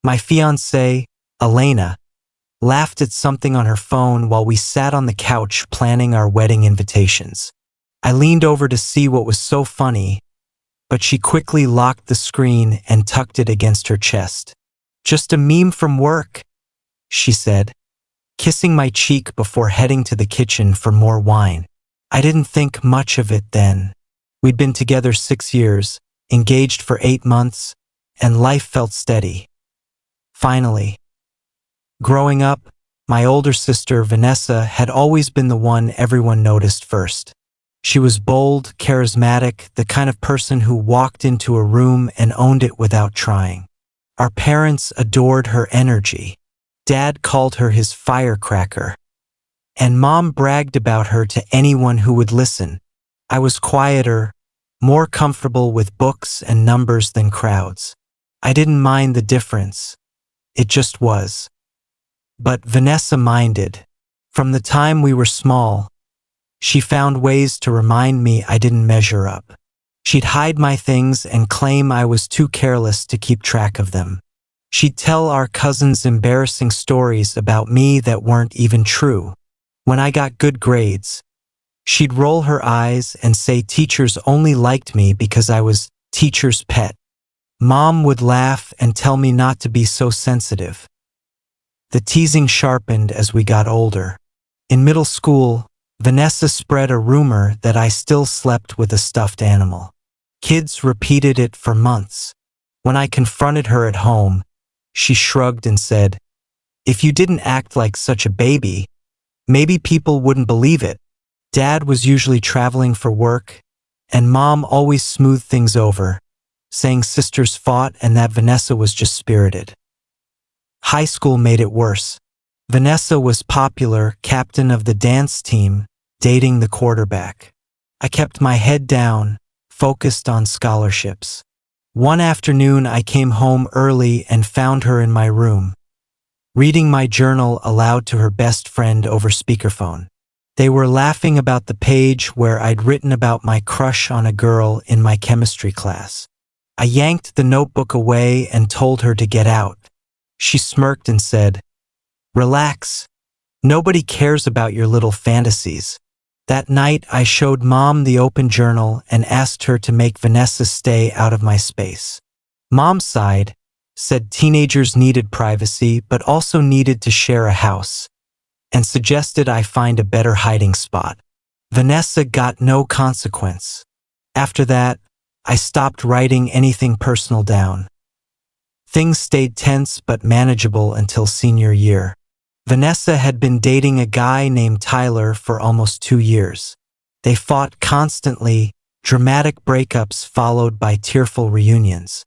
My fiancée, Elena, laughed at something on her phone while we sat on the couch planning our wedding invitations. I leaned over to see what was so funny, but she quickly locked the screen and tucked it against her chest. "Just a meme from work," she said, kissing my cheek before heading to the kitchen for more wine. I didn't think much of it then. We'd been together 6 years, engaged for 8 months, and life felt steady. Finally. Growing up, my older sister, Vanessa, had always been the one everyone noticed first. She was bold, charismatic, the kind of person who walked into a room and owned it without trying. Our parents adored her energy. Dad called her his firecracker, and Mom bragged about her to anyone who would listen. I was quieter, more comfortable with books and numbers than crowds. I didn't mind the difference. It just was. But Vanessa minded. From the time we were small, she found ways to remind me I didn't measure up. She'd hide my things and claim I was too careless to keep track of them. She'd tell our cousins embarrassing stories about me that weren't even true. When I got good grades, she'd roll her eyes and say teachers only liked me because I was teacher's pet. Mom would laugh and tell me not to be so sensitive. The teasing sharpened as we got older. In middle school, Vanessa spread a rumor that I still slept with a stuffed animal. Kids repeated it for months. When I confronted her at home, she shrugged and said, "If you didn't act like such a baby, maybe people wouldn't believe it." Dad was usually traveling for work, and Mom always smoothed things over, saying sisters fought and that Vanessa was just spirited. High school made it worse. Vanessa was popular, captain of the dance team, dating the quarterback. I kept my head down, focused on scholarships. One afternoon I came home early and found her in my room, reading my journal aloud to her best friend over speakerphone. They were laughing about the page where I'd written about my crush on a girl in my chemistry class. I yanked the notebook away and told her to get out. She smirked and said, "Relax. Nobody cares about your little fantasies." That night, I showed Mom the open journal and asked her to make Vanessa stay out of my space. Mom sighed, said teenagers needed privacy but also needed to share a house, and suggested I find a better hiding spot. Vanessa got no consequence. After that, I stopped writing anything personal down. Things stayed tense but manageable until senior year. Vanessa had been dating a guy named Tyler for almost 2 years. They fought constantly, dramatic breakups followed by tearful reunions.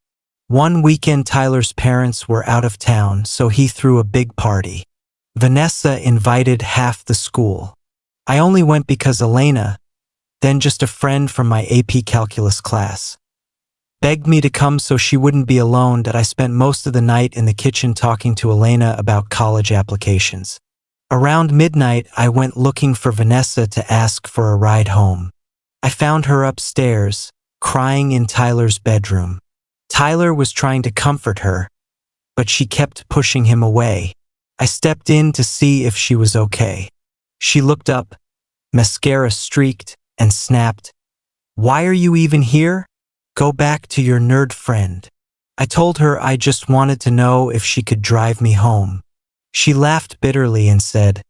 One weekend Tyler's parents were out of town, so he threw a big party. Vanessa invited half the school. I only went because Elena, then just a friend from my AP Calculus class, begged me to come so she wouldn't be alone. That I spent most of the night in the kitchen talking to Elena about college applications. Around midnight, I went looking for Vanessa to ask for a ride home. I found her upstairs, crying in Tyler's bedroom. Tyler was trying to comfort her, but she kept pushing him away. I stepped in to see if she was okay. She looked up, mascara streaked, and snapped, "Why are you even here? Go back to your nerd friend." I told her I just wanted to know if she could drive me home. She laughed bitterly and said,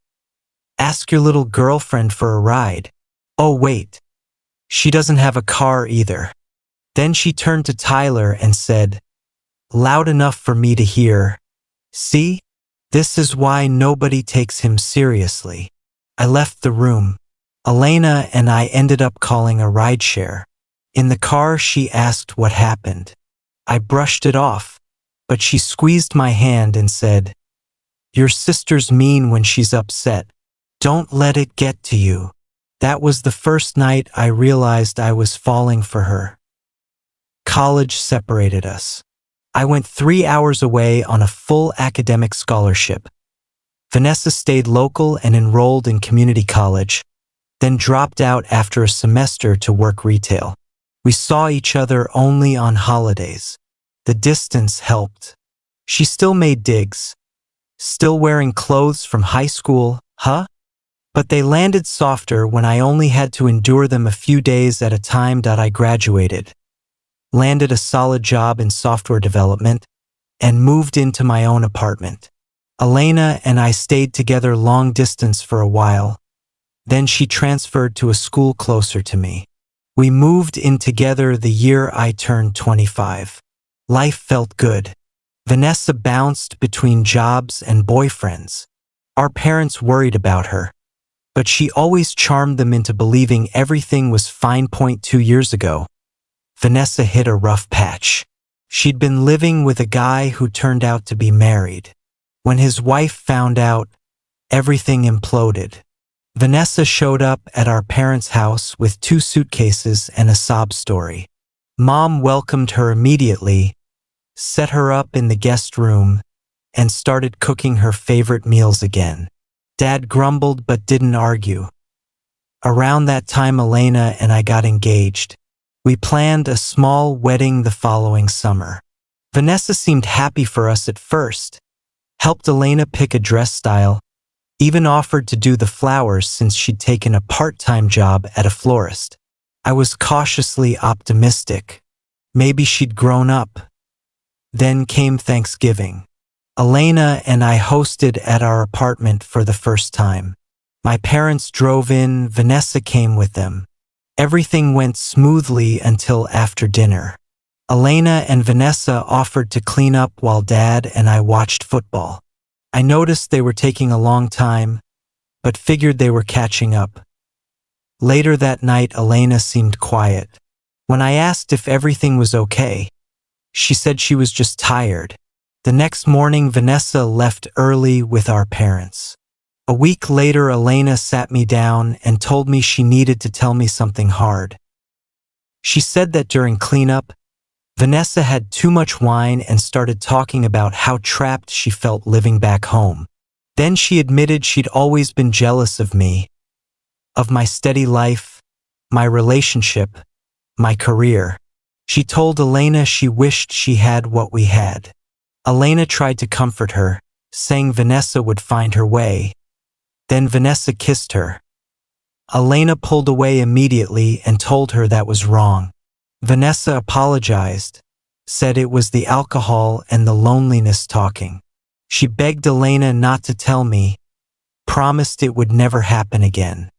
"Ask your little girlfriend for a ride." Oh wait, she doesn't have a car either. Then she turned to Tyler and said, loud enough for me to hear, "See? This is why nobody takes him seriously." I left the room. Elena and I ended up calling a rideshare. In the car, she asked what happened. I brushed it off, but she squeezed my hand and said, "Your sister's mean when she's upset. Don't let it get to you." That was the first night I realized I was falling for her. College separated us. I went 3 hours away on a full academic scholarship. Vanessa stayed local and enrolled in community college, then dropped out after a semester to work retail. We saw each other only on holidays. The distance helped. She still made digs, still wearing clothes from high school, huh? But they landed softer when I only had to endure them a few days at a time. I graduated, landed a solid job in software development, and moved into my own apartment. Elena and I stayed together long distance for a while. Then she transferred to a school closer to me. We moved in together the year I turned 25. Life felt good. Vanessa bounced between jobs and boyfriends. Our parents worried about her, but she always charmed them into believing everything was fine. 2 years ago, Vanessa hit a rough patch. She'd been living with a guy who turned out to be married. When his wife found out, everything imploded. Vanessa showed up at our parents' house with 2 suitcases and a sob story. Mom welcomed her immediately, set her up in the guest room, and started cooking her favorite meals again. Dad grumbled but didn't argue. Around that time, Elena and I got engaged. We planned a small wedding the following summer. Vanessa seemed happy for us at first, helped Elena pick a dress style, even offered to do the flowers since she'd taken a part-time job at a florist. I was cautiously optimistic. Maybe she'd grown up. Then came Thanksgiving. Elena and I hosted at our apartment for the first time. My parents drove in, Vanessa came with them. Everything went smoothly until after dinner. Elena and Vanessa offered to clean up while Dad and I watched football. I noticed they were taking a long time, but figured they were catching up. Later that night, Elena seemed quiet. When I asked if everything was okay, she said she was just tired. The next morning, Vanessa left early with our parents. A week later, Elena sat me down and told me she needed to tell me something hard. She said that during cleanup, Vanessa had too much wine and started talking about how trapped she felt living back home. Then she admitted she'd always been jealous of me, of my steady life, my relationship, my career. She told Elena she wished she had what we had. Elena tried to comfort her, saying Vanessa would find her way. Then Vanessa kissed her. Elena pulled away immediately and told her that was wrong. Vanessa apologized, said it was the alcohol and the loneliness talking. She begged Elena not to tell me, promised it would never happen again.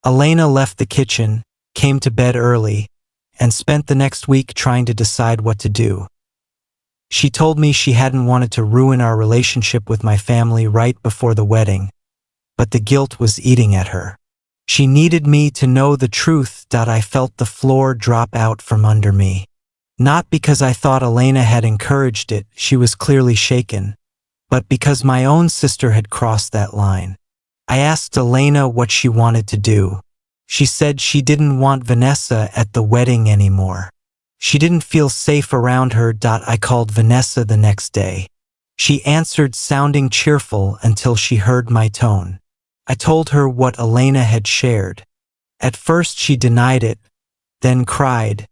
Elena left the kitchen, came to bed early, and spent the next week trying to decide what to do. She told me she hadn't wanted to ruin our relationship with my family right before the wedding, but the guilt was eating at her. She needed me to know the truth. I felt the floor drop out from under me. Not because I thought Elena had encouraged it, she was clearly shaken, but because my own sister had crossed that line. I asked Elena what she wanted to do. She said she didn't want Vanessa at the wedding anymore. She didn't feel safe around her. I called Vanessa the next day. She answered, sounding cheerful until she heard my tone. I told her what Elena had shared. At first she denied it, then cried,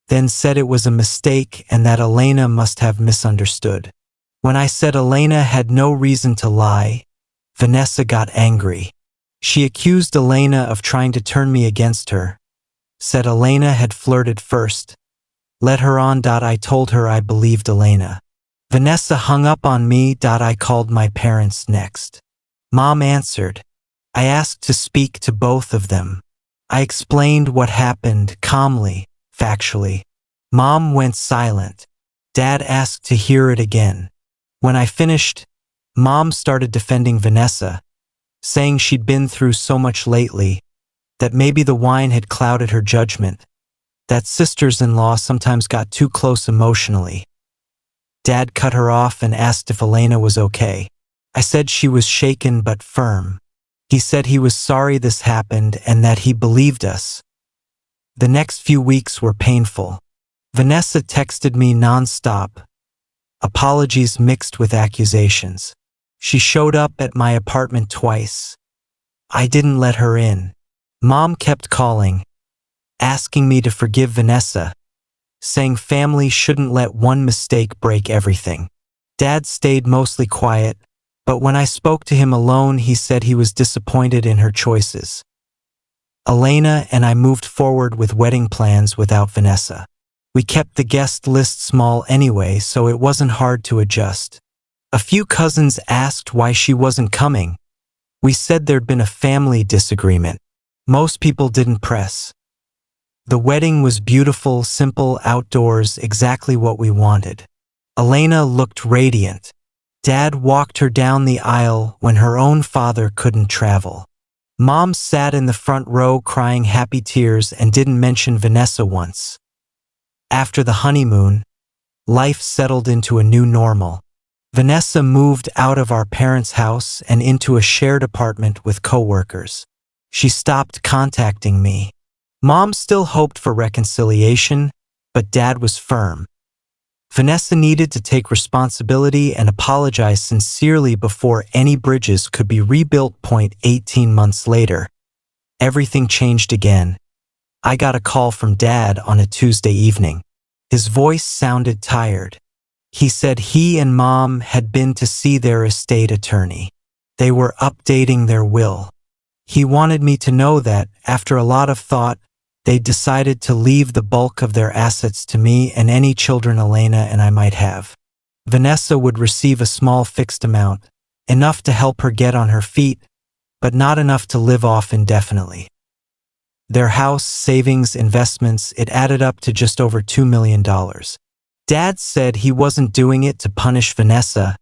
then said it was a mistake and that Elena must have misunderstood. When I said Elena had no reason to lie, Vanessa got angry. She accused Elena of trying to turn me against her, said Elena had flirted first, led her on. I told her I believed Elena. Vanessa hung up on me. I called my parents next. Mom answered. I asked to speak to both of them. I explained what happened calmly, factually. Mom went silent. Dad asked to hear it again. When I finished, Mom started defending Vanessa, saying she'd been through so much lately, that maybe the wine had clouded her judgment, that sisters-in-law sometimes got too close emotionally. Dad cut her off and asked if Elena was okay. I said she was shaken but firm. He said he was sorry this happened and that he believed us. The next few weeks were painful. Vanessa texted me nonstop, apologies mixed with accusations. She showed up at my apartment twice. I didn't let her in. Mom kept calling, asking me to forgive Vanessa, saying family shouldn't let one mistake break everything. Dad stayed mostly quiet, but when I spoke to him alone, he said he was disappointed in her choices. Elena and I moved forward with wedding plans without Vanessa. We kept the guest list small anyway, so it wasn't hard to adjust. A few cousins asked why she wasn't coming. We said there'd been a family disagreement. Most people didn't press. The wedding was beautiful, simple, outdoors, exactly what we wanted. Elena looked radiant. Dad walked her down the aisle when her own father couldn't travel. Mom sat in the front row crying happy tears and didn't mention Vanessa once. After the honeymoon, life settled into a new normal. Vanessa moved out of our parents' house and into a shared apartment with coworkers. She stopped contacting me. Mom still hoped for reconciliation, but Dad was firm. Vanessa needed to take responsibility and apologize sincerely before any bridges could be rebuilt. 18 months later, everything changed again. I got a call from Dad on a Tuesday evening. His voice sounded tired. He said he and Mom had been to see their estate attorney. They were updating their will. He wanted me to know that, after a lot of thought, they decided to leave the bulk of their assets to me and any children Elena and I might have. Vanessa would receive a small fixed amount, enough to help her get on her feet, but not enough to live off indefinitely. Their house, savings, investments, it added up to just over $2 million. Dad said he wasn't doing it to punish Vanessa,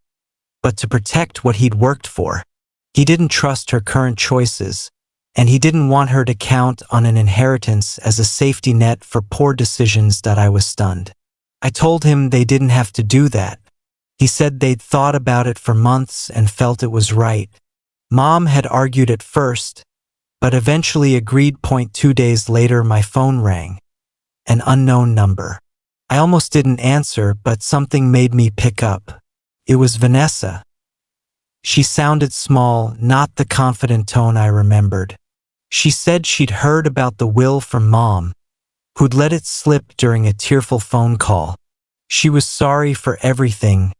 but to protect what he'd worked for. He didn't trust her current choices, and he didn't want her to count on an inheritance as a safety net for poor decisions. I was stunned. I told him they didn't have to do that. He said they'd thought about it for months and felt it was right. Mom had argued at first, but eventually agreed. 2 days later, my phone rang. An unknown number. I almost didn't answer, but something made me pick up. It was Vanessa. She sounded small, not the confident tone I remembered. She said she'd heard about the will from Mom, who'd let it slip during a tearful phone call. She was sorry for everything.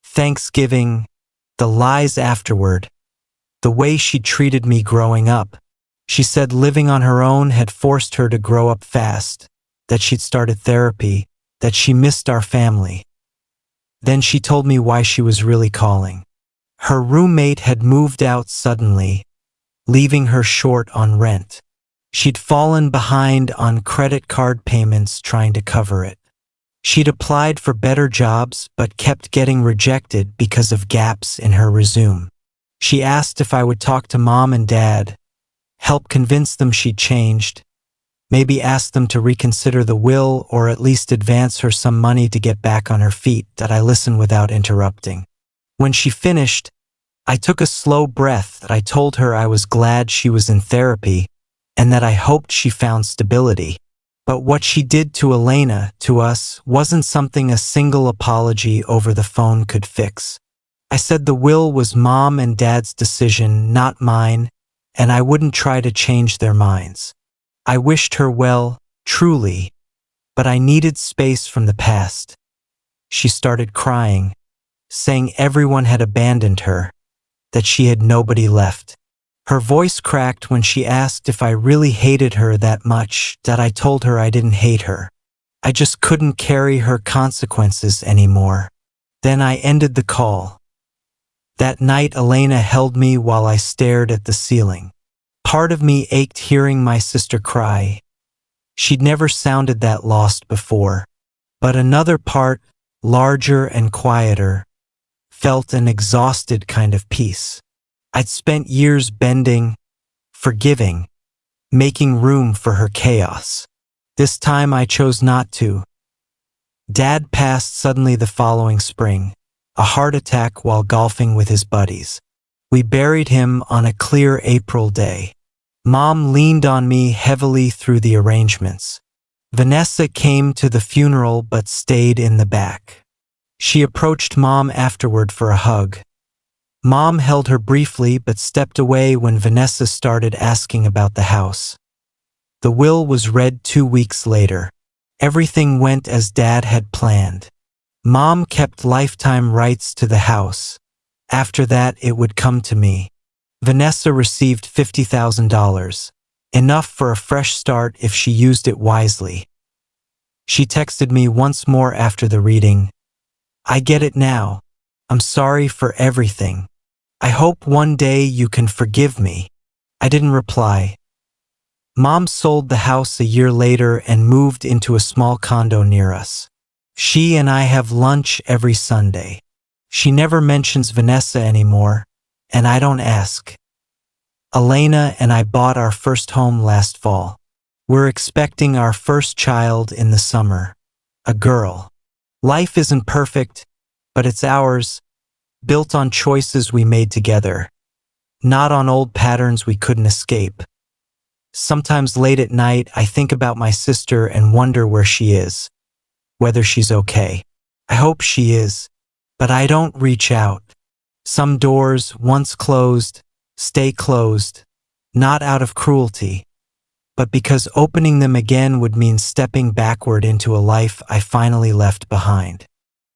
Thanksgiving, the lies afterward, the way she treated me growing up. She said living on her own had forced her to grow up fast, that she'd started therapy, that she missed our family. Then she told me why she was really calling. Her roommate had moved out suddenly, leaving her short on rent. She'd fallen behind on credit card payments trying to cover it. She'd applied for better jobs but kept getting rejected because of gaps in her resume. She asked if I would talk to Mom and Dad, help convince them she'd changed, maybe ask them to reconsider the will or at least advance her some money to get back on her feet. I listened without interrupting. When she finished, I took a slow breath. I told her I was glad she was in therapy and that I hoped she found stability. But what she did to Elena, to us, wasn't something a single apology over the phone could fix. I said the will was Mom and Dad's decision, not mine, and I wouldn't try to change their minds. I wished her well, truly, but I needed space from the past. She started crying, saying everyone had abandoned her, that she had nobody left. Her voice cracked when she asked if I really hated her that much. I told her I didn't hate her. I just couldn't carry her consequences anymore. Then I ended the call. That night Elena held me while I stared at the ceiling. Part of me ached hearing my sister cry. She'd never sounded that lost before. But another part, larger and quieter, felt an exhausted kind of peace. I'd spent years bending, forgiving, making room for her chaos. This time I chose not to. Dad passed suddenly the following spring, a heart attack while golfing with his buddies. We buried him on a clear April day. Mom leaned on me heavily through the arrangements. Vanessa came to the funeral but stayed in the back. She approached Mom afterward for a hug. Mom held her briefly but stepped away when Vanessa started asking about the house. The will was read 2 weeks later. Everything went as Dad had planned. Mom kept lifetime rights to the house. After that, it would come to me. Vanessa received $50,000, enough for a fresh start if she used it wisely. She texted me once more after the reading. I get it now. I'm sorry for everything. I hope one day you can forgive me. I didn't reply. Mom sold the house a year later and moved into a small condo near us. She and I have lunch every Sunday. She never mentions Vanessa anymore, and I don't ask. Elena and I bought our first home last fall. We're expecting our first child in the summer, a girl. Life isn't perfect, but it's ours, built on choices we made together, not on old patterns we couldn't escape. Sometimes late at night, I think about my sister and wonder where she is, whether she's okay. I hope she is, but I don't reach out. Some doors, once closed, stay closed, not out of cruelty, but because opening them again would mean stepping backward into a life I finally left behind.